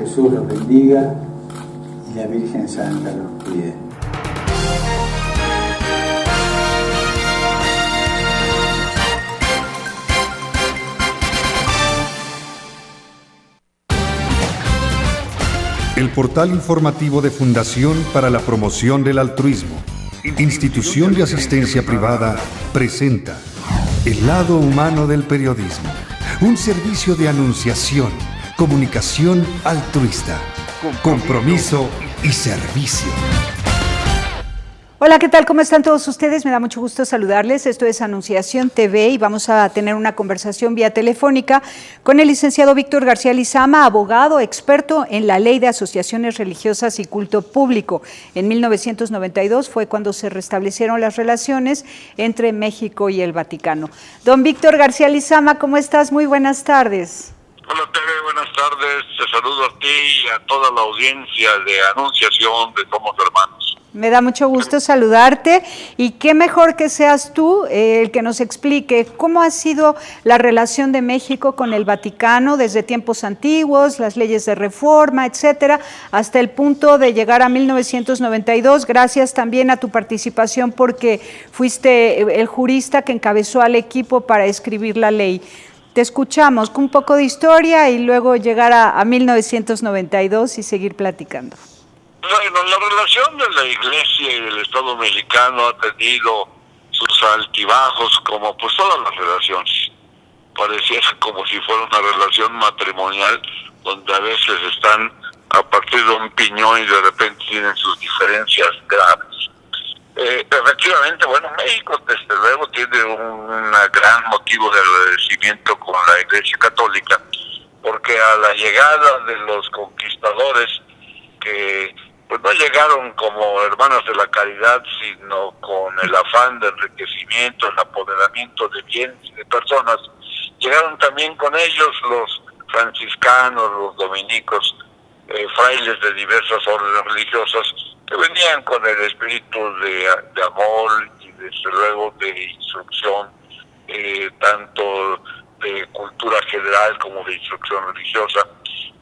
Jesús los bendiga y la Virgen Santa los cuide. El portal informativo de Fundación para la Promoción del Altruismo, institución de asistencia privada, presenta El lado humano del periodismo, un servicio de anunciación, comunicación altruista, compromiso y servicio. Hola, ¿qué tal? ¿Cómo están todos ustedes? Me da mucho gusto saludarles. Esto es Anunciación TV y vamos a tener una conversación vía telefónica con el licenciado Víctor García Lizama, abogado, experto en la Ley de Asociaciones Religiosas y Culto Público. En 1992 fue cuando se restablecieron las relaciones entre México y el Vaticano. Don Víctor García Lizama, ¿cómo estás? Muy buenas tardes. Hola, Tere, buenas tardes. Te saludo a ti y a toda la audiencia de Anunciación de Somos Hermanos. Me da mucho gusto saludarte y qué mejor que seas tú el que nos explique cómo ha sido la relación de México con el Vaticano desde tiempos antiguos, las leyes de reforma, etcétera, hasta el punto de llegar a 1992. Gracias también a tu participación porque fuiste el jurista que encabezó al equipo para escribir la ley. Te escuchamos con un poco de historia y luego llegar a 1992 y seguir platicando. Bueno, la relación de la Iglesia y del Estado mexicano ha tenido sus altibajos, como pues todas las relaciones. Pareciera como si fuera una relación matrimonial, donde a veces están a partir de un piñón y de repente tienen sus diferencias graves. Efectivamente, bueno, México desde luego tiene un gran motivo de agradecimiento con la Iglesia Católica, porque a la llegada de los conquistadores, que pues no llegaron como hermanos de la caridad, sino con el afán de enriquecimiento, el apoderamiento de bienes y de personas, llegaron también con ellos los franciscanos, los dominicos, frailes de diversas órdenes religiosas, que venían con el espíritu de amor y desde luego de instrucción, tanto de cultura general como de instrucción religiosa,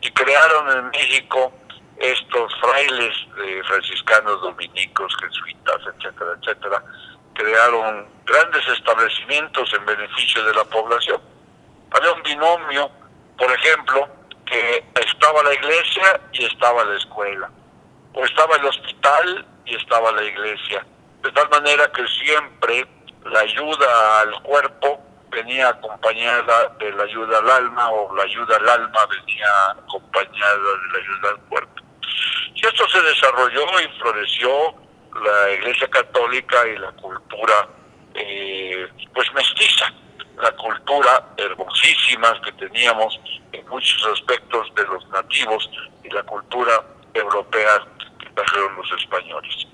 y crearon en México estos frailes franciscanos, dominicos, jesuitas, etcétera, etcétera, crearon grandes establecimientos en beneficio de la población. Había un binomio, por ejemplo, que estaba la iglesia y estaba la escuela, o estaba el hospital y estaba la iglesia, de tal manera que siempre la ayuda al cuerpo venía acompañada de la ayuda al alma, o la ayuda al alma venía acompañada de la ayuda al cuerpo. Y esto se desarrolló y floreció la Iglesia Católica y la cultura pues mestiza, la cultura hermosísima que teníamos en muchos aspectos de los nativos y la cultura europea que trajeron los españoles.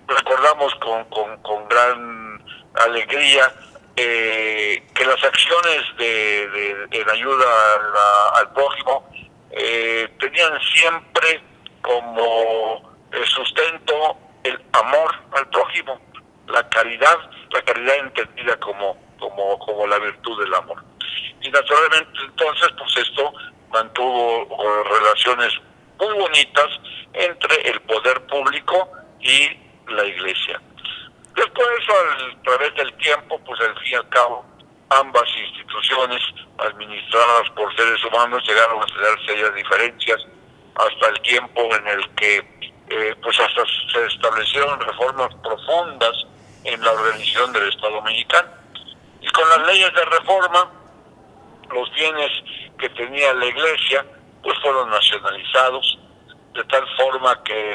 Recordamos con gran alegría que las acciones de ayuda al prójimo tenían siempre como sustento el amor al prójimo, la caridad entendida como la virtud del amor. Y naturalmente entonces pues esto mantuvo relaciones muy bonitas entre el poder público y la iglesia. Después, a través del tiempo, pues al fin y al cabo, ambas instituciones administradas por seres humanos llegaron a tener serias diferencias hasta el tiempo en el que pues hasta se establecieron reformas profundas en la organización del Estado mexicano. Y con las leyes de reforma, los bienes que tenía la iglesia pues fueron nacionalizados, de tal forma que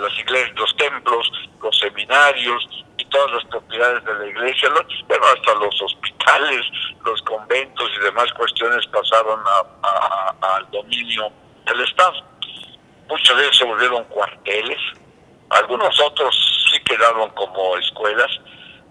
las iglesias, los templos, los seminarios y todas las propiedades de la iglesia, hasta los hospitales, los conventos y demás cuestiones pasaron al dominio del Estado. Muchos de ellos se volvieron cuarteles, algunos otros sí quedaron como escuelas,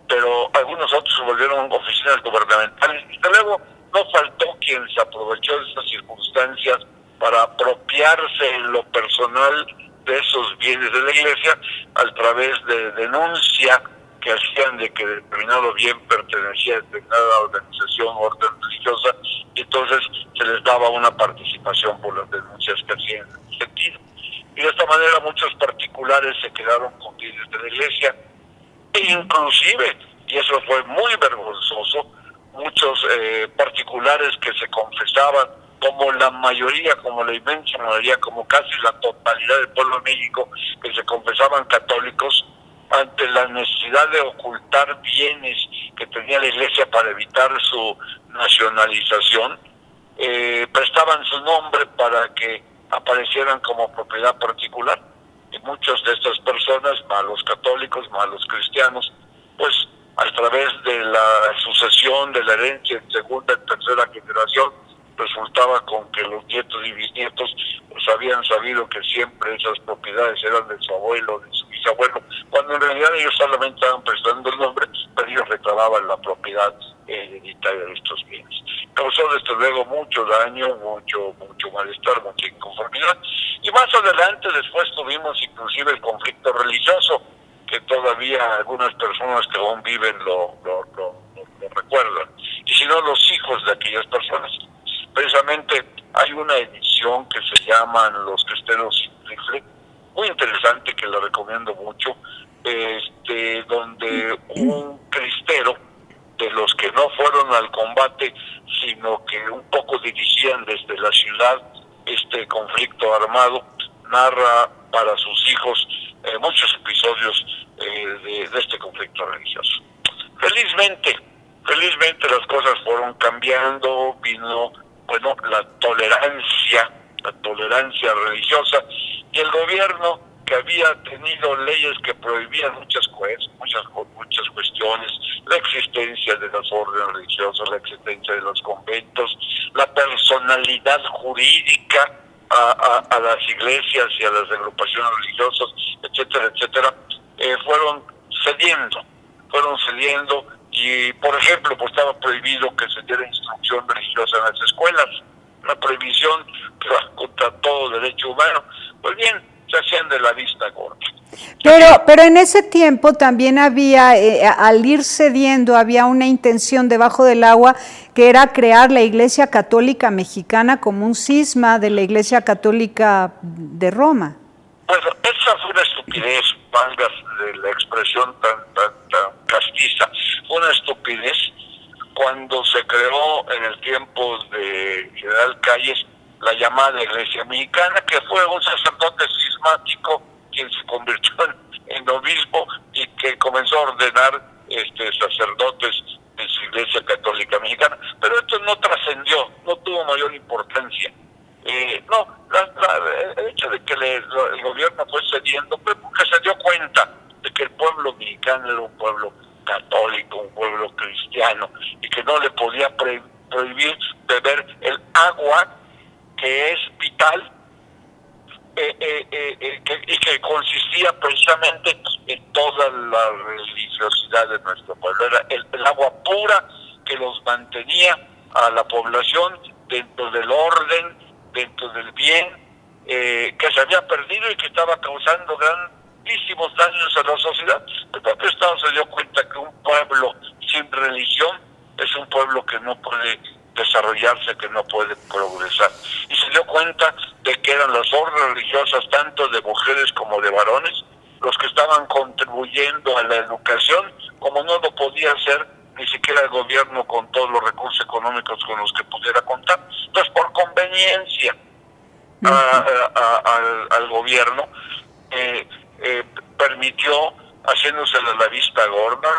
pero algunos otros se volvieron oficinas gubernamentales. Y luego no faltó quien se aprovechó de esas circunstancias para apropiarse en lo personal de esos bienes de la iglesia a través de denuncia que hacían de que determinado bien pertenecía a determinada organización o orden religiosa y entonces se les daba una participación por las denuncias que hacían en ese sentido. Y de esta manera muchos particulares se quedaron con bienes de la iglesia, e inclusive, y eso fue muy vergonzoso, muchos particulares que se confesaban, como la mayoría, como la inmensa mayoría, como casi la totalidad del pueblo de México, que se confesaban católicos, ante la necesidad de ocultar bienes que tenía la iglesia para evitar su nacionalización, prestaban su nombre para que aparecieran como propiedad particular. Y muchas de estas personas, más los católicos, más los cristianos, pues a través de la sucesión, de la herencia en segunda y tercera generación, resultaba con que los nietos y bisnietos pues habían sabido que siempre esas propiedades eran de su abuelo, de su bisabuelo, cuando en realidad ellos solamente estaban prestando el nombre, pero ellos reclamaban la propiedad hereditaria de estos bienes. Causó desde luego mucho daño, mucho malestar, mucha inconformidad, y más adelante después tuvimos inclusive el conflicto religioso, que todavía algunas personas que aún viven lo recuerdan, y si no los hijos de aquellas personas. Precisamente hay una edición que se llaman Los Cristeros sin Rifle, muy interesante, que la recomiendo mucho, donde un cristero, de los que no fueron al combate, sino que un poco dirigían desde la ciudad este conflicto armado, narra para sus hijos muchos episodios de este conflicto religioso. Felizmente las cosas fueron cambiando, vino la tolerancia religiosa, y el gobierno, que había tenido leyes que prohibían muchas cuestiones, la existencia de las órdenes religiosas, la existencia de los conventos, la personalidad jurídica a las iglesias y a las agrupaciones religiosas, etcétera, fueron cediendo, y por ejemplo pues estaba prohibido que se diera instrucción religiosa en las escuelas, una prohibición que va contra todo derecho humano. Pues bien, se hacían de la vista gorda. Pero en ese tiempo también había, al ir cediendo, había una intención debajo del agua, que era crear la Iglesia Católica Mexicana como un cisma de la Iglesia Católica de Roma. Pues esa fue una estupidez, valga la expresión tan castiza, fue una estupidez cuando se creó en el tiempo de General Calles la llamada Iglesia Mexicana, que fue un sacerdote cismático quien se convirtió en obispo y que comenzó a ordenar sacerdotes de su Iglesia Católica Mexicana. Pero esto no trascendió, no tuvo mayor importancia. El hecho de que el gobierno fue cediendo fue porque se dio cuenta de que el pueblo mexicano era un pueblo católico, un pueblo cristiano, y que no le podía prohibir beber el agua que es vital, y que consistía precisamente en toda la religiosidad de nuestro pueblo. Era el agua pura que los mantenía a la población dentro del orden, dentro del bien, que se había perdido y que estaba causando grandísimos daños a la sociedad. El propio Estado se dio cuenta que un pueblo sin religión es un pueblo que no puede desarrollarse, que no puede progresar. Y se dio cuenta de que eran las órdenes religiosas, tanto de mujeres como de varones, los que estaban contribuyendo a la educación, como no lo podía hacer ni siquiera el gobierno con todos los recursos económicos con los que pudiera contar. Entonces, por conveniencia al gobierno, permitió, haciéndose la vista gorda,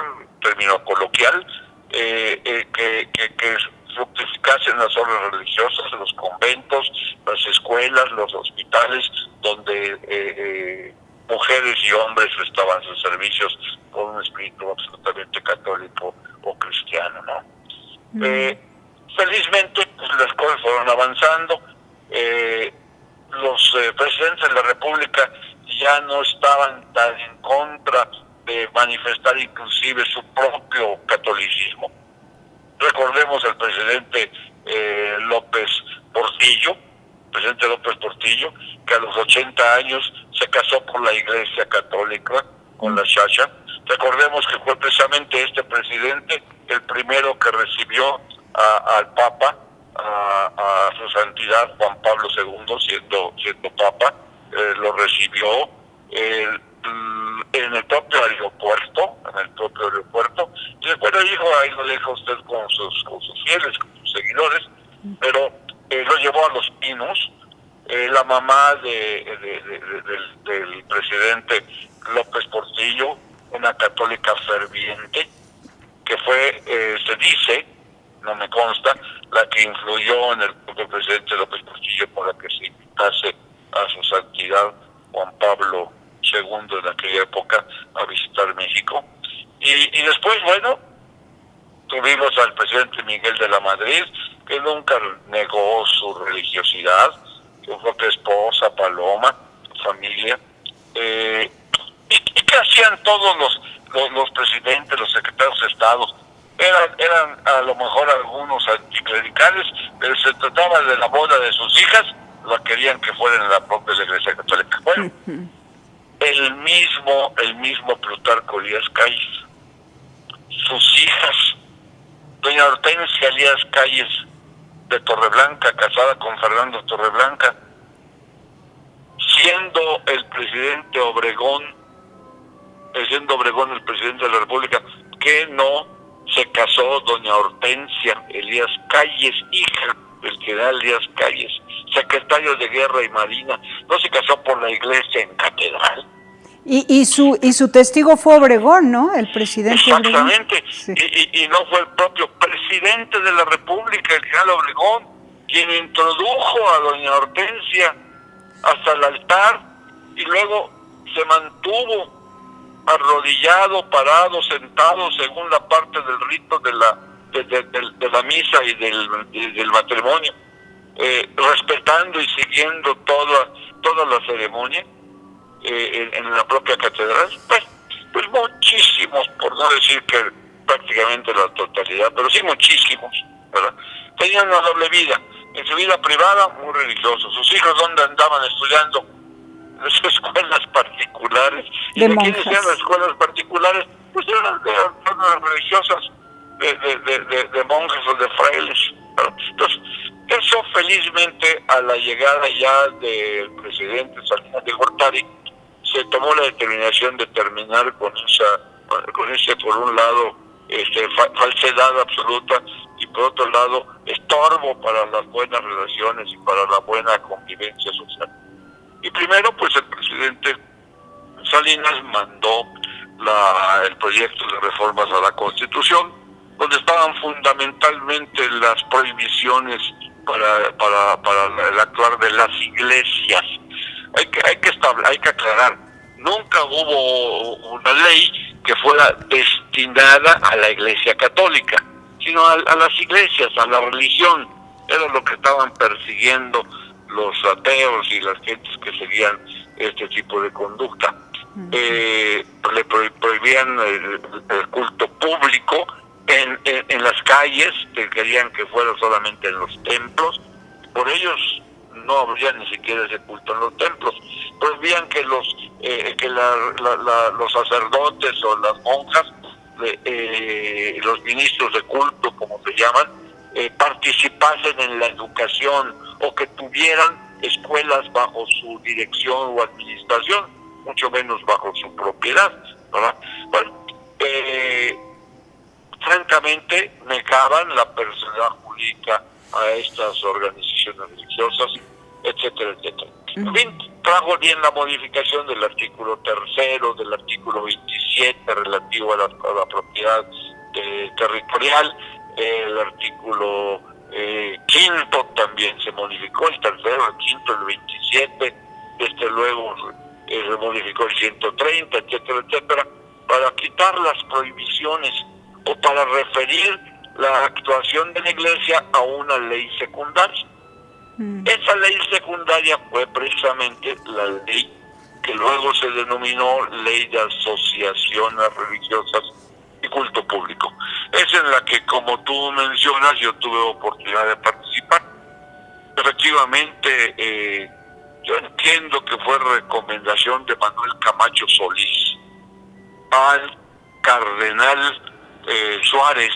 término coloquial, que fructificasen las órdenes religiosas, los conventos, las escuelas, los hospitales, donde mujeres y hombres prestaban sus servicios con un espíritu absolutamente católico o cristiano, ¿no? Felizmente, pues, las cosas fueron avanzando. Los presidentes de la República ya no estaban tan en contra de manifestar inclusive su propio catolicismo. Recordemos al presidente López Portillo, que a los 80 años se casó por la Iglesia Católica, con la Chacha. Recordemos que fue precisamente este presidente el primero que recibió al Papa, a su santidad Juan Pablo II, siendo papa, lo recibió en el propio aeropuerto, y después le dijo, ahí lo deja usted con sus fieles, con sus seguidores, pero lo llevó a Los Pinos. La mamá del presidente López Portillo, una católica ferviente, que fue, se dice, no me consta, la que influyó en el propio presidente López Portillo para que se invitase a su santidad Juan Pablo II en aquella época a visitar México. Y después, bueno, tuvimos al presidente Miguel de la Madrid, que nunca negó su religiosidad, su propia esposa, Paloma, su familia. ¿Y qué hacían todos los presidentes, los secretarios de Estado? Eran a lo mejor algunos anticlericales, pero se trataba de la boda de sus hijas, la querían que fuera en la propia Iglesia Católica. Bueno, el mismo Plutarco Elías Calles, sus hijas, doña Hortensia Elías Calles de Torreblanca, casada con Fernando Torreblanca, siendo presidente Obregón el presidente de la República, que no se casó doña Hortensia Elías Calles, hija del general Elías Calles, secretario de Guerra y Marina, no se casó por la iglesia en catedral. Y su testigo fue Obregón, ¿no? El presidente. Exactamente. Obregón. Sí. Y no fue el propio presidente de la República, el general Obregón, quien introdujo a doña Hortensia hasta el altar y luego se mantuvo arrodillado, parado, sentado, según la parte del rito de la misa y del matrimonio, respetando y siguiendo toda la ceremonia en la propia catedral. Pues muchísimos, por no decir que prácticamente la totalidad, pero sí muchísimos, ¿verdad? Tenían una doble vida. En su vida privada, muy religiosos. Sus hijos, ¿dónde andaban estudiando? En las escuelas particulares. ¿Y de quiénes eran las escuelas particulares? Pues eran religiosas, de monjas o de frailes, ¿verdad? Entonces, eso felizmente a la llegada ya del presidente Salinas de Gortari, se tomó la determinación de terminar con ese por un lado falsedad absoluta y por otro lado estorbo para las buenas relaciones y para la buena convivencia social. Y primero, pues el presidente Salinas mandó el proyecto de reformas a la Constitución, donde estaban fundamentalmente las prohibiciones para el actuar de las iglesias. Hay que aclarar, nunca hubo una ley que fuera destinada a la Iglesia Católica, sino a las iglesias, a la religión. Era lo que estaban persiguiendo los ateos y las gentes que seguían este tipo de conducta. Le prohibían el culto público en las calles, que querían que fuera solamente en los templos. Por ellos no habría ni siquiera ese culto en los templos. Prohibían que los sacerdotes o las monjas, los ministros de culto, como se llaman, participasen en la educación o que tuvieran escuelas bajo su dirección o administración, mucho menos bajo su propiedad, ¿verdad? Bueno, francamente negaban la personalidad jurídica a estas organizaciones religiosas, etcétera, etcétera. En fin, trajo bien la modificación del artículo 3, del artículo 27 relativo a la propiedad territorial, el artículo 5 también se modificó, el 3, el 5, el 27, luego se modificó el 130, etcétera, etcétera, para quitar las prohibiciones o para referir la actuación de la Iglesia a una ley secundaria. Esa ley secundaria fue precisamente la ley que luego se denominó Ley de Asociaciones Religiosas y Culto Público. Es en la que, como tú mencionas, yo tuve oportunidad de participar. Efectivamente, yo entiendo que fue recomendación de Manuel Camacho Solís al cardenal Suárez,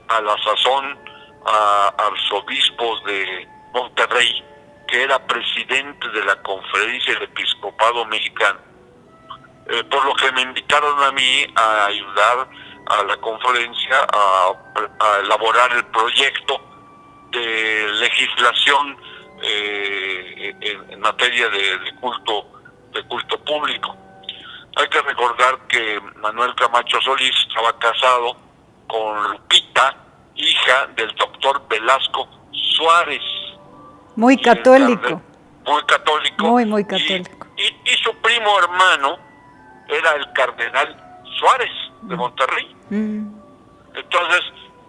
a la sazón arzobispo de Monterrey, que era presidente de la Conferencia del Episcopado Mexicano, por lo que me invitaron a mí a ayudar a la conferencia a elaborar el proyecto de legislación en materia de culto público. Hay que recordar que Manuel Camacho Solís estaba casado con Lupita, hija del doctor Velasco Suárez. Muy católico. Muy católico. Muy católico. Y su primo hermano era el cardenal Suárez de Monterrey. Entonces,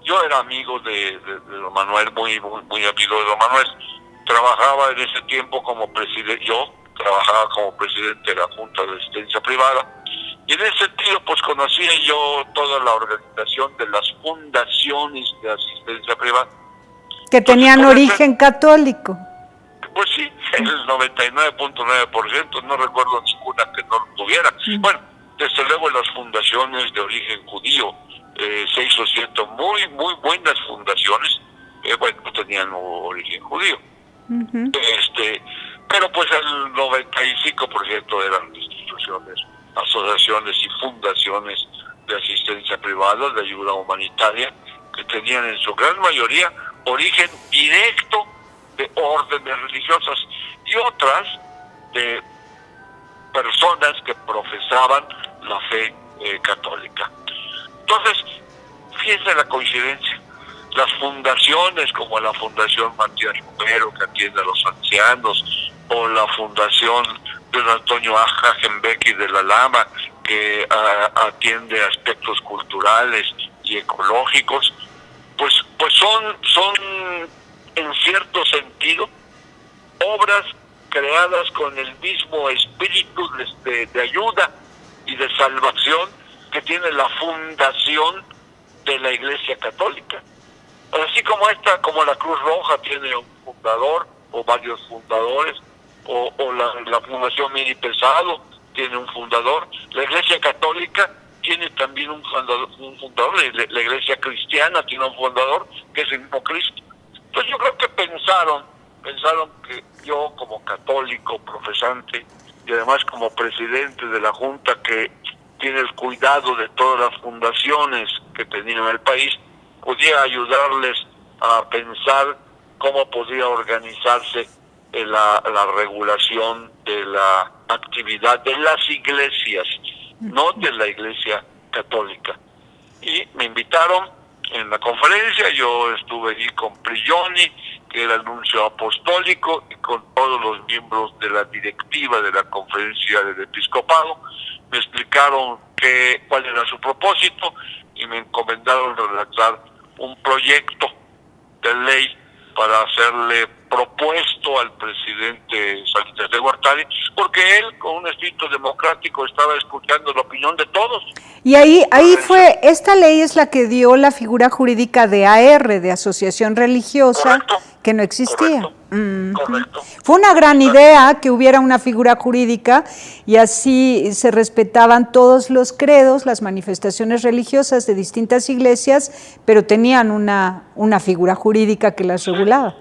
yo era amigo de don Manuel, muy amigo de don Manuel. Trabajaba en ese tiempo como presidente, yo trabajaba como presidente de la Junta de Asistencia Privada, y en ese sentido pues conocía yo toda la organización de las fundaciones de asistencia privada. Que tenían origen católico. Pues sí, el 99.9%, no recuerdo ninguna que no lo tuviera. Bueno, desde luego las fundaciones de origen judío, 6 o 7 muy buenas fundaciones, bueno, tenían origen judío. Pero pues el 95% eran instituciones, asociaciones y fundaciones de asistencia privada, de ayuda humanitaria, que tenían en su gran mayoría origen directo de órdenes religiosas y otras de personas que profesaban la fe católica. Entonces, fíjense la coincidencia. Las fundaciones como la Fundación Matías Romero, que atiende a los ancianos, o la Fundación de don Antonio Agenbecky de la Lama, que atiende aspectos culturales y ecológicos, pues son en cierto sentido obras creadas con el mismo espíritu de ayuda y de salvación que tiene la fundación de la Iglesia Católica. Así como como la Cruz Roja tiene un fundador o varios fundadores, o la Fundación Mini Pesado tiene un fundador, la Iglesia Católica tiene también un fundador, la Iglesia Cristiana tiene un fundador, que es el mismo Cristo. Entonces yo creo que pensaron que yo, como católico profesante y además como presidente de la Junta que tiene el cuidado de todas las fundaciones que tenía en el país, podía ayudarles a pensar cómo podía organizarse la regulación de la actividad de las iglesias, no de la Iglesia Católica. Y me invitaron en la conferencia, yo estuve allí con Prigioni, que era el nuncio apostólico, y con todos los miembros de la directiva de la Conferencia del Episcopado. Me explicaron cuál era su propósito y me encomendaron redactar un proyecto de ley para hacerle propuesto al presidente Salinas de Gortari, porque él, con un espíritu democrático, estaba escuchando la opinión de todos. Y ahí fue, esta ley es la que dio la figura jurídica de AR, de asociación religiosa, correcto, que no existía. Correcto. Fue una gran idea que hubiera una figura jurídica y así se respetaban todos los credos, las manifestaciones religiosas de distintas iglesias, pero tenían una figura jurídica que las regulaba.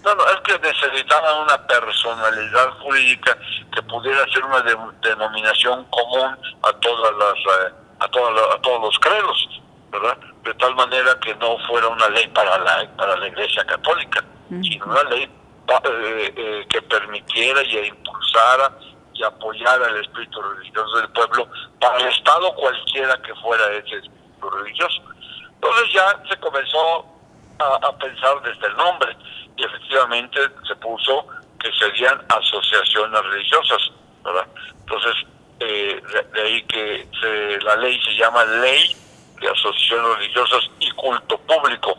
No, es que necesitaban una personalidad jurídica que pudiera ser una denominación común a todos los credos, ¿verdad? De tal manera que no fuera una ley para la Iglesia Católica, sino una ley que permitiera y impulsara y apoyara el espíritu religioso del pueblo para el Estado, cualquiera que fuera ese espíritu religioso. Entonces ya se comenzó a pensar desde el nombre, y efectivamente se puso que serían asociaciones religiosas, ¿verdad? Entonces, de ahí que la ley se llama Ley de Asociaciones Religiosas y Culto Público,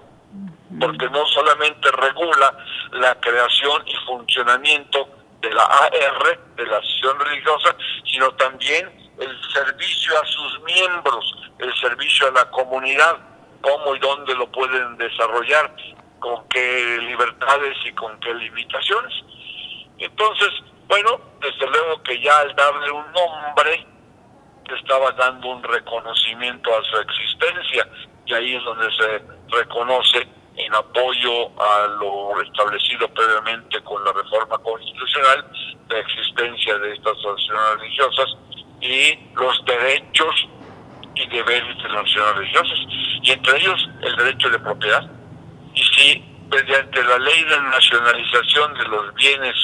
porque no solamente regula la creación y funcionamiento de la AR, de la asociación religiosa, sino también el servicio a sus miembros, el servicio a la comunidad, cómo y dónde lo pueden desarrollar, con qué libertades y con qué limitaciones. Entonces, bueno, desde luego que ya al darle un nombre, estaba dando un reconocimiento a su existencia, y ahí es donde se reconoce en apoyo a lo establecido previamente con la reforma constitucional, la existencia de estas asociaciones religiosas y los derechos y deberes de las asociaciones religiosas, y entre ellos el derecho de propiedad. Y si mediante la ley de nacionalización de los bienes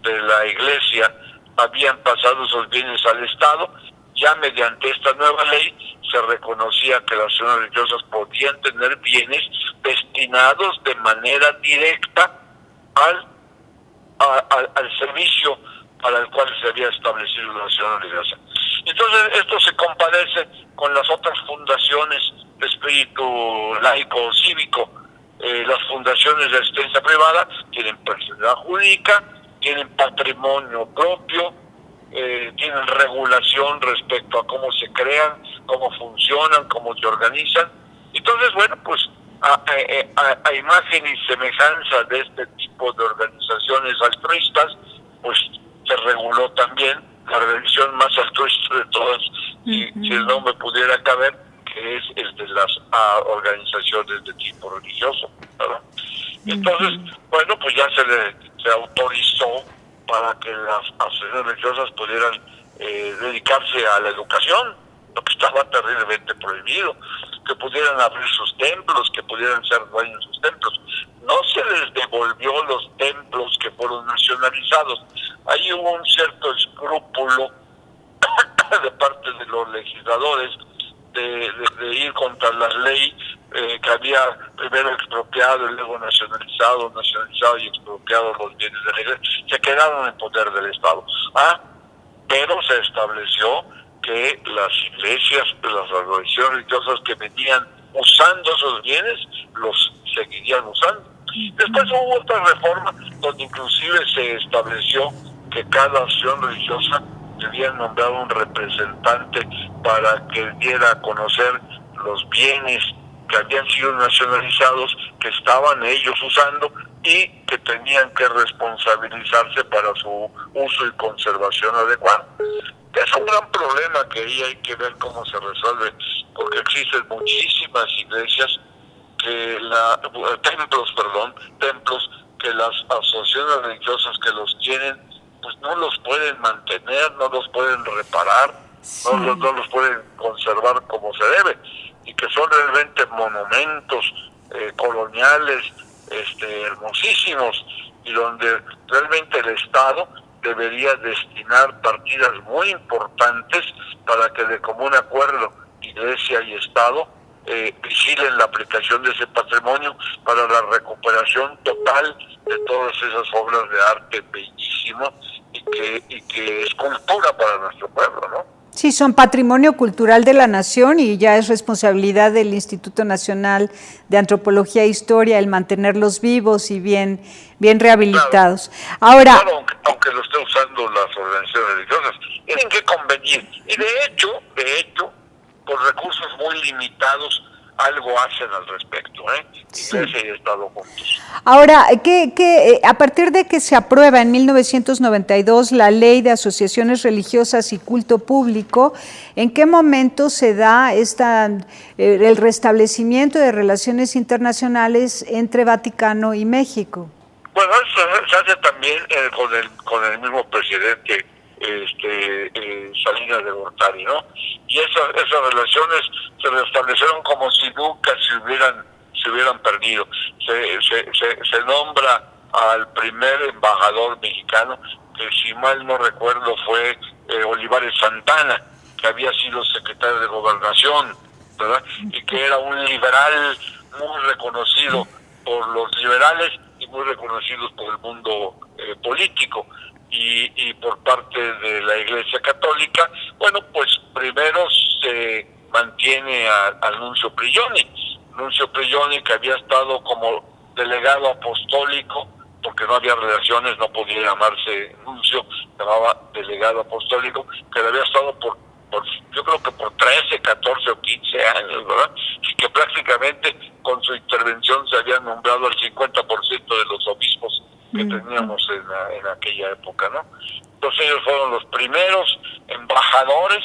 de la Iglesia habían pasado esos bienes al Estado, ya mediante esta nueva ley se reconocía que las asociaciones religiosas podían tener bienes destinados de manera directa al servicio para el cual se había establecido la asociación religiosa. Entonces esto se comparece con las otras fundaciones de espíritu laico o cívico. Las fundaciones de asistencia privada tienen personalidad jurídica, tienen patrimonio propio, tienen regulación respecto a cómo se crean, cómo funcionan, cómo se organizan. Entonces, bueno, pues a imagen y semejanza de este tipo de organizaciones altruistas, pues se reguló también la religión más altruista de todas, y si el nombre pudiera caber, que es el de las organizaciones de tipo religioso, ¿verdad? Entonces, bueno, pues ya se autorizó para que las asociaciones religiosas pudieran dedicarse a la educación, lo que estaba terriblemente prohibido, que pudieran abrir sus templos, que pudieran ser dueños de sus templos. No se les devolvió los templos que fueron nacionalizados. Ahí hubo un cierto escrúpulo de parte de los legisladores de ir contra la ley que había primero expropiado y luego nacionalizado y expropiado los bienes de la Iglesia. Se quedaron en poder del Estado. Pero se estableció que las iglesias, las organizaciones religiosas que venían usando esos bienes, los seguirían usando. Después hubo otra reforma donde inclusive se estableció que cada asociación religiosa debía nombrar un representante para que diera a conocer los bienes que habían sido nacionalizados, que estaban ellos usando y que tenían que responsabilizarse para su uso y conservación adecuada. Es un gran problema que ahí hay que ver cómo se resuelve, porque existen muchísimas iglesias templos que las asociaciones religiosas que los tienen pues no los pueden mantener, no los pueden reparar, sí, no los pueden conservar como se debe, y que son realmente monumentos coloniales hermosísimos, y donde realmente el Estado debería destinar partidas muy importantes para que de común acuerdo Iglesia y Estado vigilen la aplicación de ese patrimonio para la recuperación total de todas esas obras de arte bellísimo y que es cultura para nuestro pueblo, ¿no? Sí, son patrimonio cultural de la nación y ya es responsabilidad del Instituto Nacional de Antropología e Historia el mantenerlos vivos y bien rehabilitados. Claro. Ahora, claro, aunque lo estén usando las organizaciones religiosas, tienen que convenir. Y de hecho, por recursos muy limitados, algo hacen al respecto, Iglesia y Estado juntos. Ahora, a partir de que se aprueba en 1992 la Ley de Asociaciones Religiosas y Culto Público, ¿en qué momento se da el restablecimiento de relaciones internacionales entre Vaticano y México? Bueno, eso se hace también con el mismo presidente Salinas de Gortari, ¿no? Y esas relaciones se restablecieron como si nunca se hubieran perdido. Se nombra al primer embajador mexicano, que si mal no recuerdo fue Olivares Santana, que había sido secretario de Gobernación, ¿verdad? Y que era un liberal muy reconocido por los liberales y muy reconocidos por el mundo político. Y por parte de la Iglesia Católica, bueno, pues primero se mantiene al Nuncio Prigioni, que había estado como delegado apostólico, porque no había relaciones, no podía llamarse nuncio, llamaba delegado apostólico, que había estado yo creo que por 13, 14 o 15 años, ¿verdad? Y que prácticamente con su intervención se había nombrado al 50% de los obispos que teníamos en aquella época, ¿no? Entonces ellos fueron los primeros embajadores,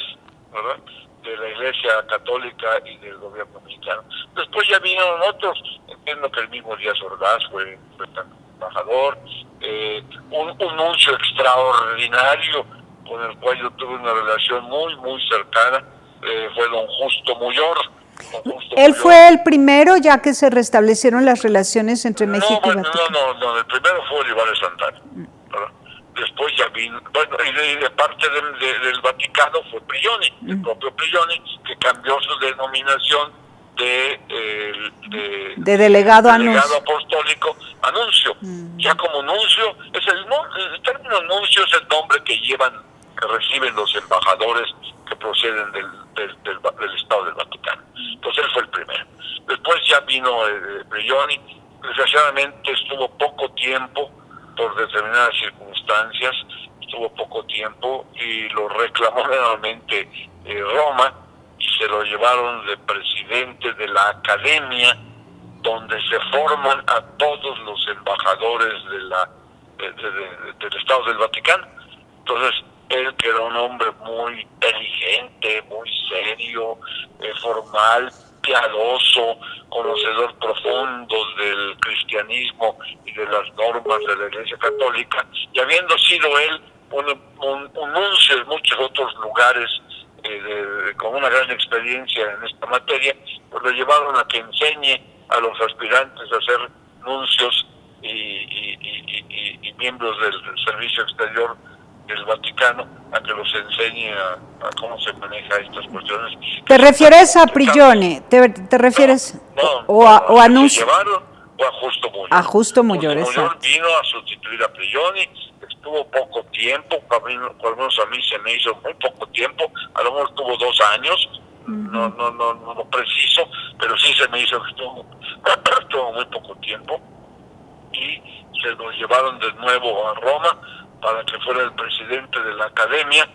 ¿verdad?, de la Iglesia Católica y del gobierno mexicano. Después ya vinieron otros, entiendo que el mismo Díaz Ordaz fue embajador, un nuncio extraordinario con el cual yo tuve una relación muy cercana, fue don Justo Muyor. ¿Él fue el primero ya que se restablecieron las relaciones entre México y Vaticano? No, el primero fue Olivares Santana. Después ya vino, y de parte del Vaticano fue Prigioni, el propio Prigioni, que cambió su denominación de delegado apostólico a nuncio. Ya como nuncio, el término nuncio es el nombre que reciben los embajadores que proceden del Estado del Vaticano. Entonces él fue el primero. Después ya vino Prigioni, desgraciadamente estuvo poco tiempo por determinadas circunstancias, y lo reclamó nuevamente Roma, y se lo llevaron de presidente de la academia donde se forman a todos los embajadores del Estado del Vaticano. Entonces él, que era un hombre muy inteligente, muy serio, formal, piadoso, conocedor profundo del cristianismo y de las normas de la Iglesia Católica, y habiendo sido él un nuncio en muchos otros lugares con una gran experiencia en esta materia, pues lo llevaron a que enseñe a los aspirantes a ser nuncios y miembros del Servicio Exterior del Vaticano, a que los enseñe a cómo se maneja estas cuestiones. ¿Te refieres a Prigioni? ¿Te refieres a Nuncio? O a Justo Muyor. A Justo Muyor, Justo Muyor vino a sustituir a Prigioni, estuvo poco tiempo, por lo menos a mí se me hizo muy poco tiempo, a lo mejor estuvo 2 años, no lo preciso, pero sí se me hizo que estuvo muy poco tiempo, y se lo llevaron de nuevo a Roma para que fuera el presidente de la Academia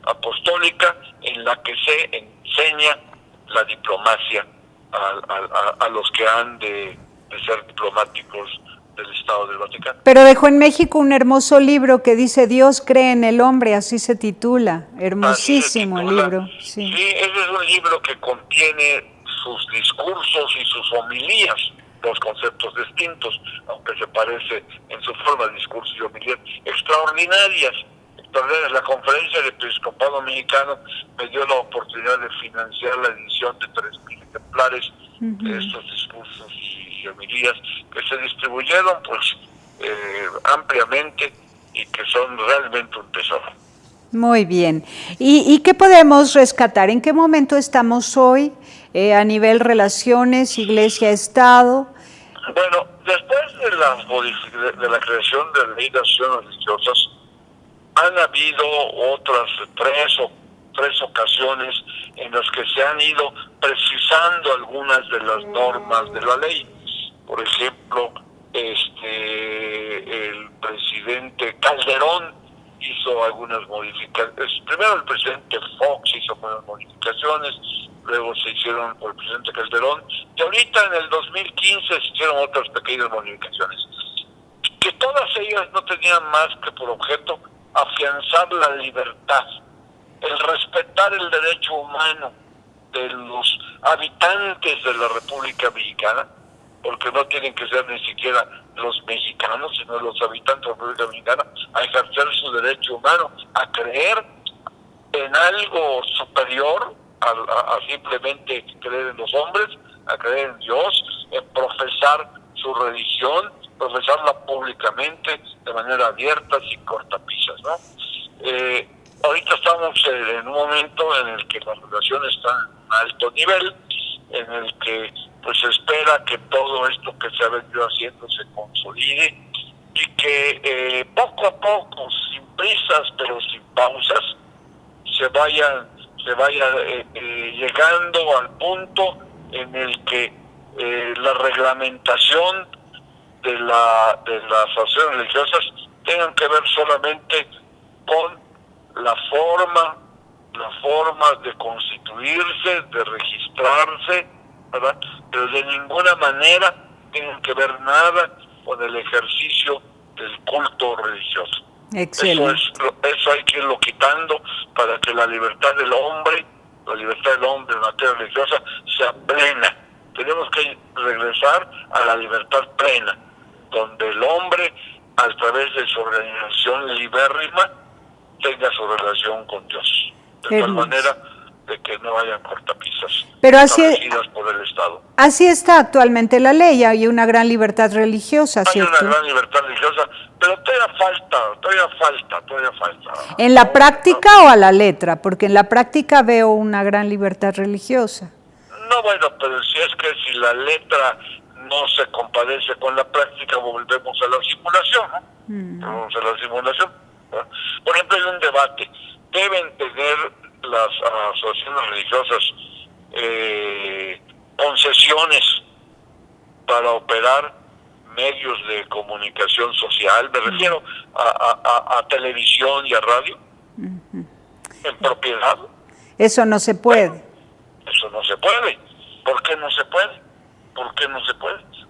Apostólica, en la que se enseña la diplomacia a los que han de ser diplomáticos del Estado del Vaticano. Pero dejó en México un hermoso libro que dice Dios cree en el hombre, así se titula, hermosísimo el libro. Sí, ese es un libro que contiene sus discursos y sus homilías, dos conceptos distintos, aunque se parece en su forma de discurso y homilías, extraordinarias. La Conferencia del Episcopado Mexicano me dio la oportunidad de financiar la edición de 3,000 ejemplares de estos discursos y homilías, que se distribuyeron ampliamente y que son realmente un tesoro. Muy bien. ¿Y qué podemos rescatar? ¿En qué momento estamos hoy a nivel relaciones, Iglesia-Estado? Bueno, después de la creación de la ley de asociaciones religiosas, han habido otras tres ocasiones en las que se han ido precisando algunas de las normas de la ley. Por ejemplo, el presidente Calderón hizo algunas modificaciones. Primero el presidente Fox hizo algunas modificaciones, luego se hicieron por el presidente Calderón, y ahorita en el 2015 se hicieron otras pequeñas modificaciones, que todas ellas no tenían más que por objeto afianzar la libertad, el respetar el derecho humano de los habitantes de la República Mexicana, porque no tienen que ser ni siquiera los mexicanos, sino los habitantes de la República Mexicana, a ejercer su derecho humano, a creer en algo superior a simplemente creer en los hombres, a creer en Dios, en profesar su religión, profesarla públicamente, de manera abierta, sin cortapisas, ¿no? Ahorita estamos en un momento en el que las relaciones están en un alto nivel, en el que pues se espera que todo esto que se ha venido haciendo se consolide y que poco a poco, sin prisas pero sin pausas, se vaya llegando al punto en el que la reglamentación de las asociaciones religiosas tengan que ver solamente con la forma de constituirse, de registrarse, ¿verdad? Pero de ninguna manera tienen que ver nada con el ejercicio del culto religioso. Excelente. Eso hay que irlo quitando para que la libertad del hombre la libertad del hombre en materia religiosa sea plena. Tenemos que regresar a la libertad plena, donde el hombre, a través de su organización libérrima, tenga su relación con Dios, de tal manera de que no hayan cortapisas establecidas por el Estado. Así está actualmente la ley, hay una gran libertad religiosa, ¿cierto? Hay una gran libertad religiosa, pero todavía falta. ¿En la práctica o a la letra? Porque en la práctica veo una gran libertad religiosa. No, bueno, pero si la letra no se compadece con la práctica, volvemos a la simulación, ¿no? Volvemos a la simulación, ¿no? Por ejemplo, hay un debate. Deben tener las asociaciones religiosas concesiones para operar medios de comunicación social, me refiero a televisión y a radio, en propiedad. Eso no se puede. Eso no se puede. ¿Por qué no se puede?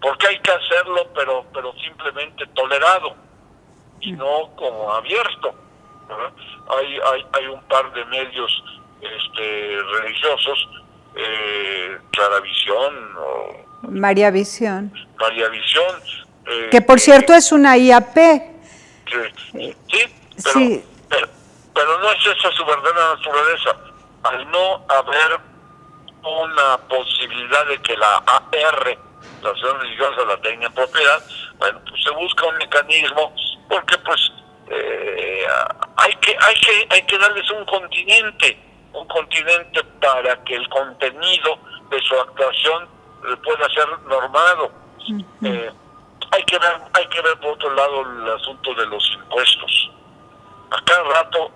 Porque hay que hacerlo, pero simplemente tolerado y no como abierto, ¿verdad? Hay un par de medios religiosos, Claravisión o María Visión. Que por cierto es una IAP. Pero no es esa su verdadera naturaleza. Al no haber una posibilidad de que la AR, la asociación religiosa, la tenga en propiedad, bueno, pues se busca un mecanismo, porque pues hay que darles un continente para que el contenido de su actuación pueda ser normado. Hay que ver por otro lado el asunto de los impuestos. A cada rato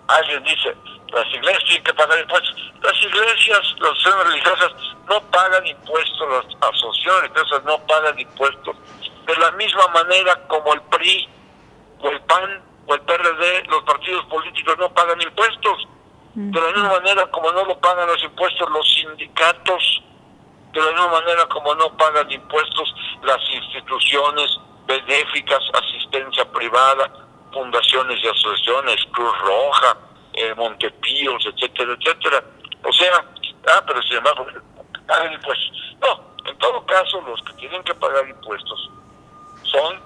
alguien dice, las iglesias tienen que pagar impuestos. Las iglesias, las asociaciones religiosas no pagan impuestos, las asociaciones religiosas no pagan impuestos. De la misma manera como el PRI o el PAN o el PRD, los partidos políticos no pagan impuestos. De la misma manera como no lo pagan los impuestos los sindicatos, de la misma manera como no pagan impuestos las instituciones benéficas, asistencia privada, fundaciones y asociaciones, Cruz Roja, Montepíos, etcétera, etcétera. O sea, pero sin embargo, pagan impuestos. No, en todo caso, los que tienen que pagar impuestos son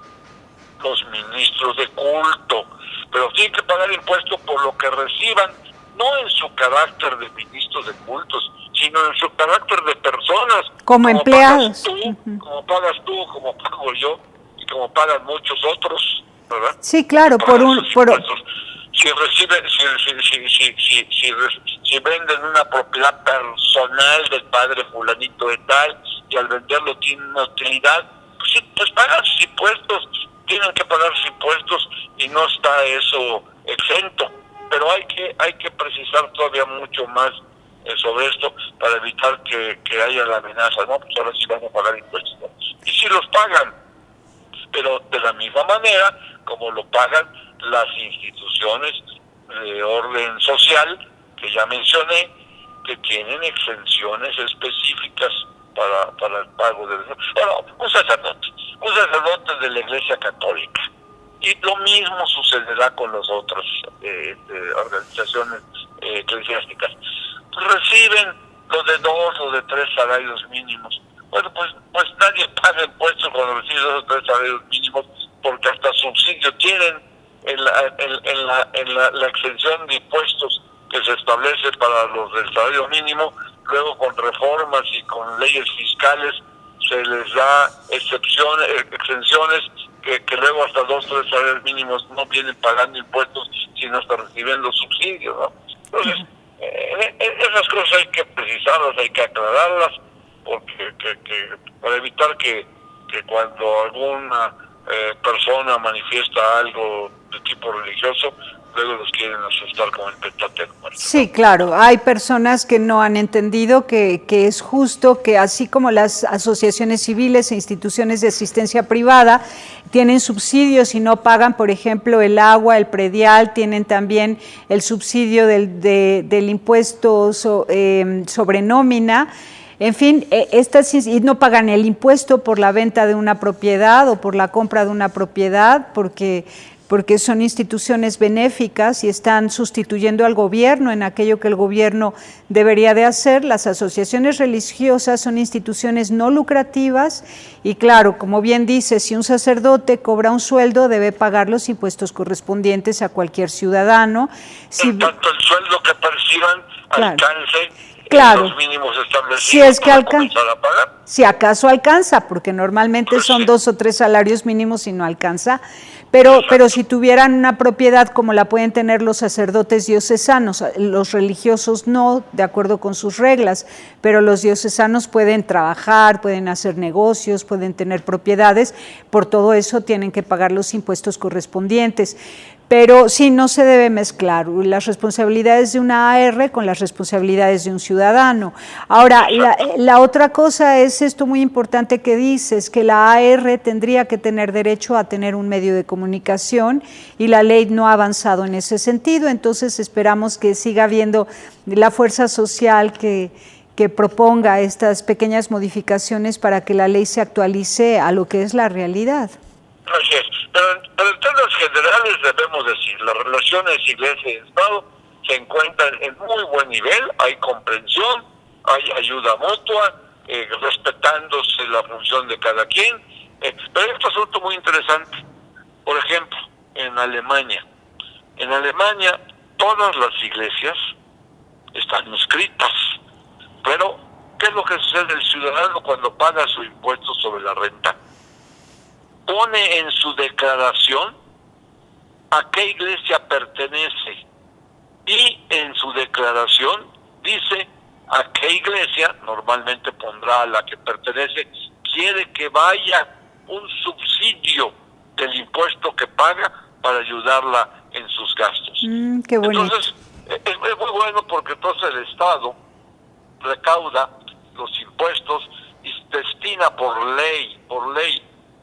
los ministros de culto, pero tienen que pagar impuestos por lo que reciban, no en su carácter de ministros de cultos, sino en su carácter de personas. Como empleados. Como pagas tú, como pago yo, y como pagan muchos otros, ¿verdad? Sí, claro, si venden una propiedad personal del padre fulanito de tal, y al venderlo tiene una utilidad, pues pagan sus impuestos, tienen que pagar sus impuestos, y no está eso exento. Pero hay que precisar todavía mucho más sobre esto para evitar que haya la amenaza, ¿no? Pues ahora sí van a pagar impuestos, ¿no? Y sí los pagan, pero de la misma manera como lo pagan las instituciones de orden social que ya mencioné, que tienen exenciones específicas para el pago de... Bueno, un sacerdote de la Iglesia Católica. Y lo mismo sucederá con las otras organizaciones eclesiásticas. Reciben los de 2 o de 3 salarios mínimos. Bueno, pues nadie paga impuestos cuando recibe 2 o 3 salarios mínimos, porque hasta subsidio tienen en la exención de impuestos que se establece para los del salario mínimo. Luego, con reformas y con leyes fiscales, se les da exenciones que luego hasta 2 o 3 salarios mínimos no vienen pagando impuestos, sino hasta recibiendo subsidios, ¿no? Entonces, esas cosas hay que precisarlas, hay que aclararlas, porque para evitar que cuando alguna persona manifiesta algo de tipo religioso, luego los quieren asustar como el Pentateuco. Sí, claro, hay personas que no han entendido que es justo que así como las asociaciones civiles e instituciones de asistencia privada tienen subsidios y no pagan, por ejemplo, el agua, el predial, tienen también el subsidio del impuesto sobre nómina. En fin, y no pagan el impuesto por la venta de una propiedad o por la compra de una propiedad, porque porque son instituciones benéficas y están sustituyendo al gobierno en aquello que el gobierno debería de hacer. Las asociaciones religiosas son instituciones no lucrativas y claro, como bien dice, si un sacerdote cobra un sueldo, debe pagar los impuestos correspondientes a cualquier ciudadano. En tanto el sueldo que perciban alcance los mínimos establecidos, si es que alcanza a pagar. Si acaso alcanza, porque normalmente son sí. 2 o 3 salarios mínimos y no alcanza, pero si tuvieran una propiedad como la pueden tener los sacerdotes diocesanos, los religiosos no, de acuerdo con sus reglas, pero los diocesanos pueden trabajar, pueden hacer negocios, pueden tener propiedades, por todo eso tienen que pagar los impuestos correspondientes. Pero sí, no se debe mezclar las responsabilidades de una AR con las responsabilidades de un ciudadano. Ahora, la otra cosa es esto muy importante que dices, que la AR tendría que tener derecho a tener un medio de comunicación y la ley no ha avanzado en ese sentido, entonces esperamos que siga habiendo la fuerza social que proponga estas pequeñas modificaciones para que la ley se actualice a lo que es la realidad. Así es, pero en términos generales debemos decir, las relaciones Iglesia y Estado se encuentran en muy buen nivel, hay comprensión, hay ayuda mutua, respetándose la función de cada quien, pero hay otro asunto muy interesante, por ejemplo, en Alemania todas las iglesias están inscritas, pero ¿qué es lo que sucede? El ciudadano cuando paga su impuesto sobre la renta pone en su declaración a qué iglesia pertenece y en su declaración dice a qué iglesia, normalmente pondrá a la que pertenece, quiere que vaya un subsidio del impuesto que paga para ayudarla en sus gastos. Qué bonito. Entonces, es muy bueno porque entonces el Estado recauda los impuestos y destina por ley,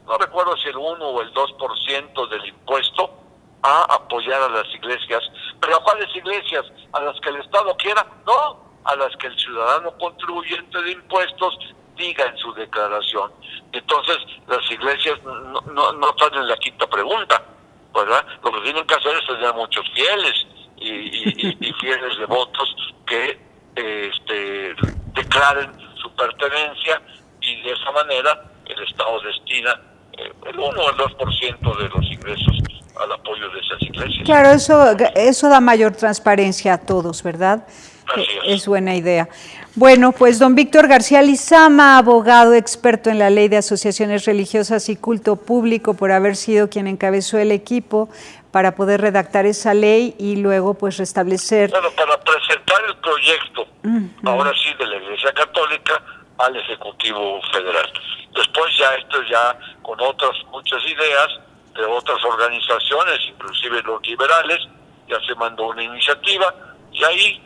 no recuerdo si el 1 o el 2% del impuesto a apoyar a las iglesias. ¿Pero a cuáles iglesias? ¿A las que el Estado quiera? No, a las que el ciudadano contribuyente de impuestos diga en su declaración. Entonces, las iglesias no están en la quinta pregunta, ¿verdad? Lo que tienen que hacer es tener muchos fieles y fieles devotos que declaren su pertenencia y de esa manera el Estado destina el 1 o el 2% de los ingresos al apoyo de esas iglesias. Claro, eso da mayor transparencia a todos, ¿verdad? Así es buena idea. Bueno, pues don Víctor García Lizama, abogado experto en la ley de asociaciones religiosas y culto público, por haber sido quien encabezó el equipo para poder redactar esa ley y luego pues restablecer... Bueno, para presentar el proyecto, ahora sí, de la Iglesia Católica al Ejecutivo Federal. Después ya con otras muchas ideas de otras organizaciones, inclusive los liberales, ya se mandó una iniciativa y ahí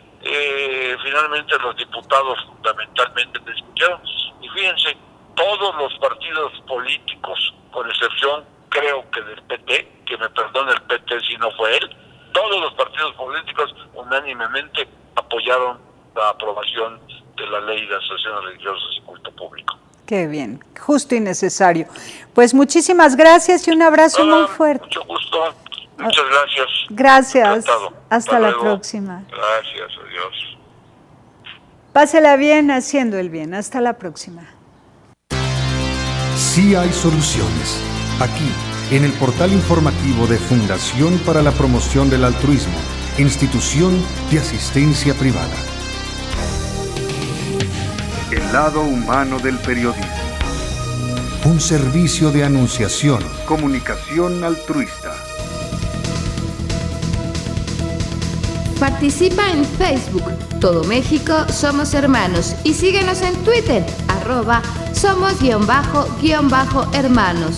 finalmente los diputados fundamentalmente discutieron y fíjense, todos los partidos políticos, con excepción creo que del PT, que me perdone el PT si no fue él, todos los partidos políticos unánimemente apoyaron la aprobación de la ley de asociaciones religiosas y culto público. Qué bien, justo y necesario. Pues muchísimas gracias y un abrazo muy fuerte. Mucho gusto, muchas gracias. Gracias, hasta la próxima. Gracias, adiós. Pásela bien haciendo el bien, hasta la próxima. Sí hay soluciones. Aquí, en el portal informativo de Fundación para la Promoción del Altruismo, Institución de Asistencia Privada. El lado humano del periodismo. Un servicio de anunciación, comunicación altruista. Participa en Facebook, Todo México Somos Hermanos, y síguenos en Twitter, @somos_hermanos.